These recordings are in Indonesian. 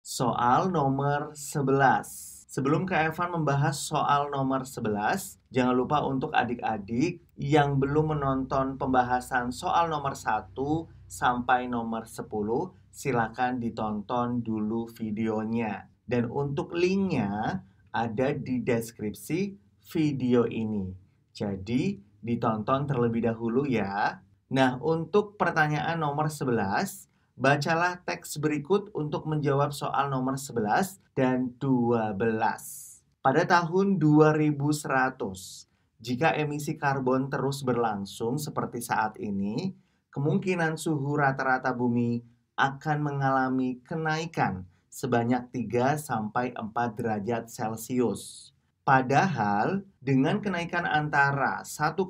Soal nomor 11. Sebelum Kak Evan membahas soal nomor 11, jangan lupa untuk adik-adik yang belum menonton pembahasan soal nomor 1 sampai nomor 10, silakan ditonton dulu videonya. Dan untuk linknya ada di deskripsi video ini. Jadi, ditonton terlebih dahulu ya. Nah, untuk pertanyaan nomor 11, bacalah teks berikut untuk menjawab soal nomor 11 dan 12. Pada tahun 2100, jika emisi karbon terus berlangsung seperti saat ini, kemungkinan suhu rata-rata bumi akan mengalami kenaikan sebanyak 3-4 derajat Celcius. Padahal dengan kenaikan antara 1,5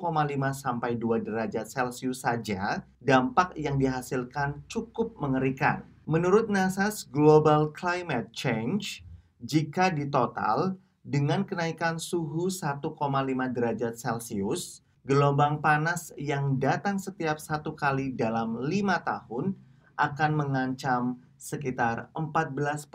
sampai 2 derajat Celcius saja, dampak yang dihasilkan cukup mengerikan. Menurut NASA's Global Climate Change, jika ditotal dengan kenaikan suhu 1,5 derajat Celcius, gelombang panas yang datang setiap 1 kali dalam 5 tahun akan mengancam sekitar 14%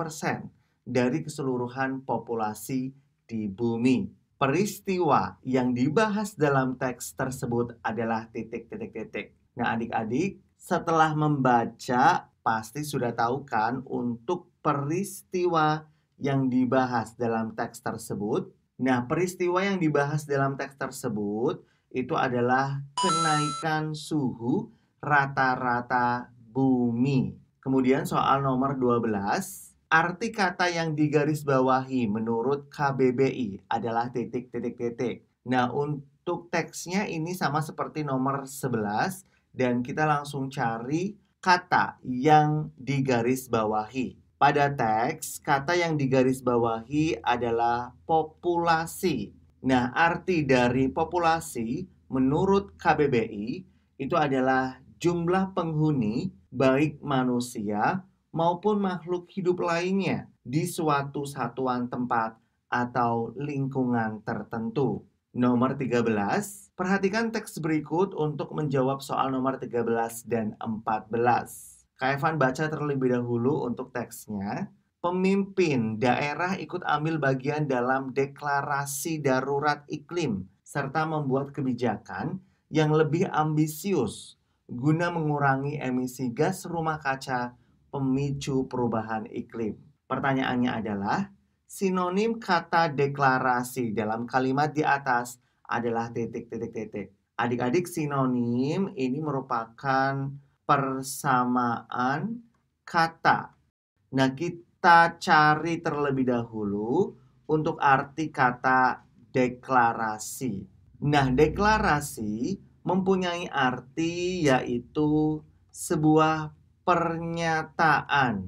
dari keseluruhan populasi di bumi. Peristiwa yang dibahas dalam teks tersebut adalah titik-titik-titik. Nah, adik-adik, setelah membaca pasti sudah tahu kan untuk peristiwa yang dibahas dalam teks tersebut. Nah, peristiwa yang dibahas dalam teks tersebut itu adalah kenaikan suhu rata-rata bumi. Kemudian soal nomor 12. Arti kata yang digarisbawahi menurut KBBI adalah titik-titik-titik. Nah, untuk teksnya ini sama seperti nomor 11 dan kita langsung cari kata yang digarisbawahi. Pada teks, kata yang digarisbawahi adalah populasi. Nah, arti dari populasi menurut KBBI itu adalah jumlah penghuni baik manusia maupun makhluk hidup lainnya di suatu satuan tempat atau lingkungan tertentu. Nomor 13, perhatikan teks berikut untuk menjawab soal nomor 13 dan 14. Kak Evan baca terlebih dahulu untuk teksnya. Pemimpin daerah ikut ambil bagian dalam deklarasi darurat iklim serta membuat kebijakan yang lebih ambisius guna mengurangi emisi gas rumah kaca pemicu perubahan iklim. Pertanyaannya adalah, sinonim kata deklarasi dalam kalimat di atas adalah titik-titik-titik. Adik-adik, sinonim ini merupakan persamaan kata. Nah, kita cari terlebih dahulu untuk arti kata deklarasi. Nah, deklarasi mempunyai arti yaitu sebuah pernyataan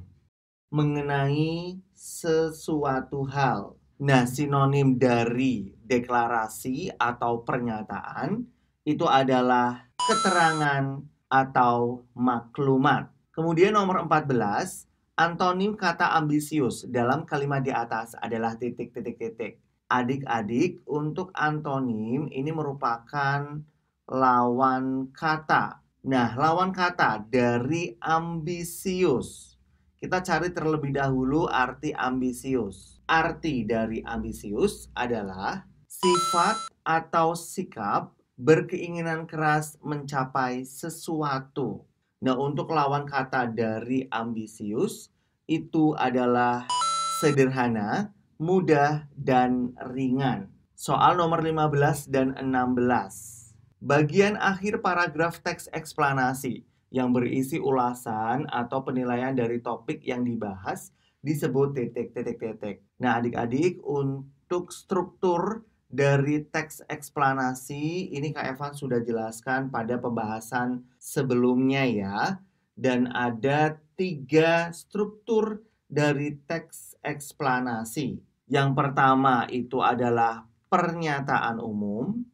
mengenai sesuatu hal. Nah, sinonim dari deklarasi atau pernyataan itu adalah keterangan atau maklumat. Kemudian nomor 14, antonim kata ambisius dalam kalimat di atas adalah titik-titik-titik. Adik-adik, untuk antonim ini merupakan lawan kata. Nah, lawan kata dari ambisius. Kita cari terlebih dahulu arti ambisius. Arti dari ambisius adalah sifat atau sikap berkeinginan keras mencapai sesuatu. Nah, untuk lawan kata dari ambisius itu adalah sederhana, mudah, dan ringan. Soal nomor 15 dan 16. Bagian akhir paragraf teks eksplanasi yang berisi ulasan atau penilaian dari topik yang dibahas disebut titik-titik-titik. Nah, adik-adik, untuk struktur dari teks eksplanasi ini Kak Evan sudah jelaskan pada pembahasan sebelumnya ya. Dan ada 3 struktur dari teks eksplanasi. Yang pertama itu adalah pernyataan umum.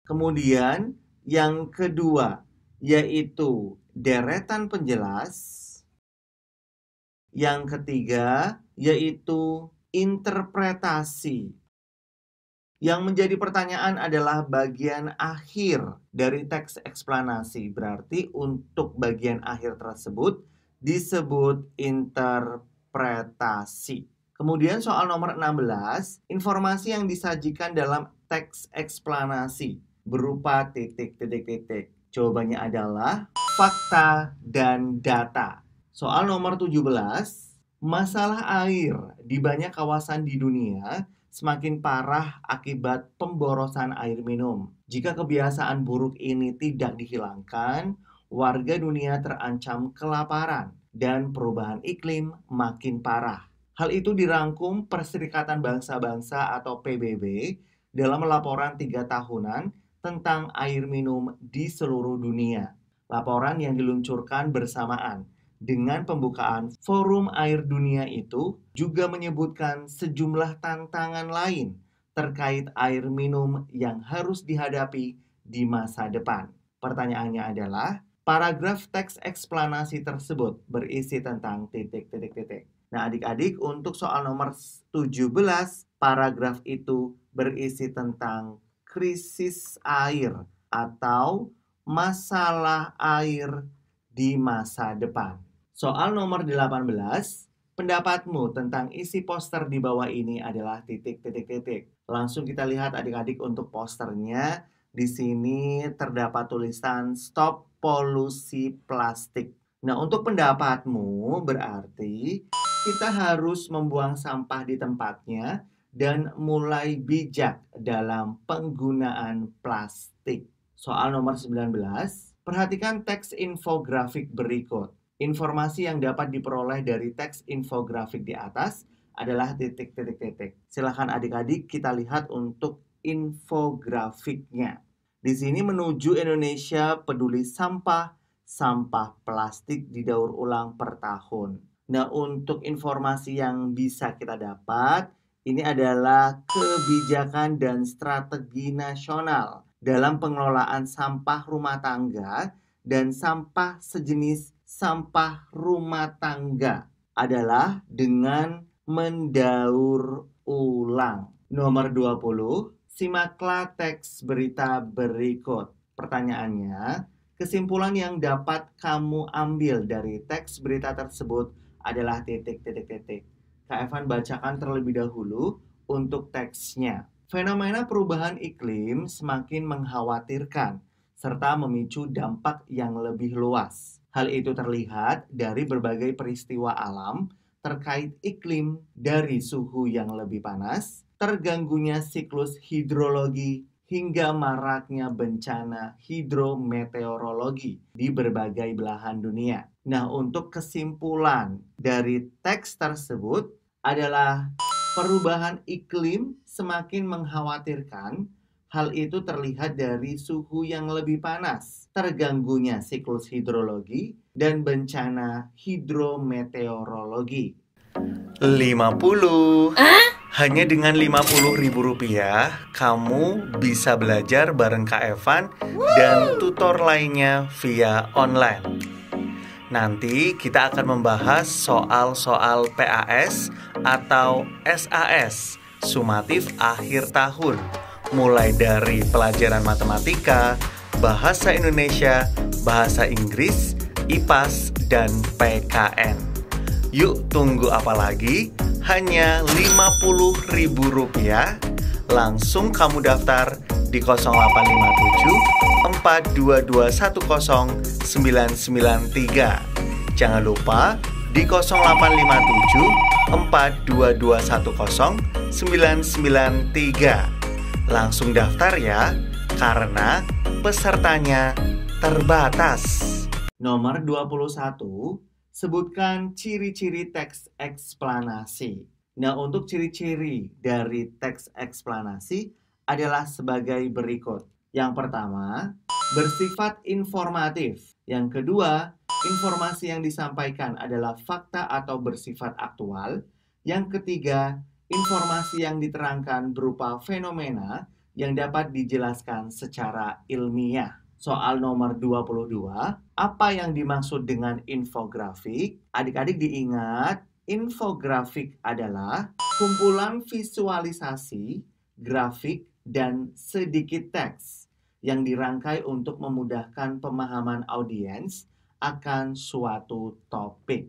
Kemudian yang kedua yaitu deretan penjelas. Yang ketiga yaitu interpretasi. Yang menjadi pertanyaan adalah bagian akhir dari teks eksplanasi. Berarti untuk bagian akhir tersebut disebut interpretasi. Kemudian soal nomor 16, informasi yang disajikan dalam teks eksplanasi berupa titik-titik-titik. Jawabannya adalah fakta dan data. Soal nomor 17, masalah air di banyak kawasan di dunia semakin parah akibat pemborosan air minum. Jika kebiasaan buruk ini tidak dihilangkan, warga dunia terancam kelaparan dan perubahan iklim makin parah. Hal itu dirangkum Perserikatan Bangsa-Bangsa atau PBB dalam laporan 3 tahunan tentang air minum di seluruh dunia. Laporan yang diluncurkan bersamaan dengan pembukaan Forum Air Dunia itu juga menyebutkan sejumlah tantangan lain terkait air minum yang harus dihadapi di masa depan. Pertanyaannya adalah, paragraf teks eksplanasi tersebut berisi tentang titik-titik-titik. Nah, adik-adik, untuk soal nomor 17, paragraf itu berisi tentang krisis air atau masalah air di masa depan. Soal nomor 18, pendapatmu tentang isi poster di bawah ini adalah titik-titik-titik. Langsung kita lihat adik-adik untuk posternya. Di sini terdapat tulisan Stop Polusi Plastik. Nah, untuk pendapatmu berarti kita harus membuang sampah di tempatnya dan mulai bijak dalam penggunaan plastik. Soal nomor 19, perhatikan teks infografik berikut. Informasi yang dapat diperoleh dari teks infografik di atas adalah titik-titik-titik. Silakan adik-adik kita lihat untuk infografiknya. Di sini menuju Indonesia peduli sampah plastik didaur ulang per tahun. Nah, untuk informasi yang bisa kita dapat, ini adalah kebijakan dan strategi nasional dalam pengelolaan sampah rumah tangga dan sampah sejenis sampah rumah tangga adalah dengan mendaur ulang. Nomor 20, simaklah teks berita berikut. Pertanyaannya, kesimpulan yang dapat kamu ambil dari teks berita tersebut adalah titik-titik-titik. Kak Evan bacakan terlebih dahulu untuk teksnya. Fenomena perubahan iklim semakin mengkhawatirkan serta memicu dampak yang lebih luas. Hal itu terlihat dari berbagai peristiwa alam terkait iklim, dari suhu yang lebih panas, terganggunya siklus hidrologi, hingga maraknya bencana hidrometeorologi di berbagai belahan dunia. Nah, untuk kesimpulan dari teks tersebut adalah perubahan iklim semakin mengkhawatirkan. Hal itu terlihat dari suhu yang lebih panas, terganggunya siklus hidrologi, dan bencana hidrometeorologi. 50. Hanya dengan Rp50.000, kamu bisa belajar bareng Kak Evan dan tutor lainnya via online. Nanti kita akan membahas soal-soal PAS atau SAS, sumatif akhir tahun. Mulai dari pelajaran matematika, bahasa Indonesia, bahasa Inggris, IPAS, dan PKN. Yuk, tunggu apa lagi? Hanya Rp50.000. Langsung kamu daftar di 0857 42210 993. Jangan lupa di 0857 42210 993. Langsung daftar ya, karena pesertanya terbatas. Nomor 21, sebutkan ciri-ciri teks eksplanasi. Nah, untuk ciri-ciri dari teks eksplanasi adalah sebagai berikut. Yang pertama, bersifat informatif. Yang kedua, informasi yang disampaikan adalah fakta atau bersifat aktual. Yang ketiga, informasi yang diterangkan berupa fenomena yang dapat dijelaskan secara ilmiah. Soal nomor 22, apa yang dimaksud dengan infografik? Adik-adik diingat, infografik adalah kumpulan visualisasi grafik, dan sedikit teks yang dirangkai untuk memudahkan pemahaman audiens akan suatu topik.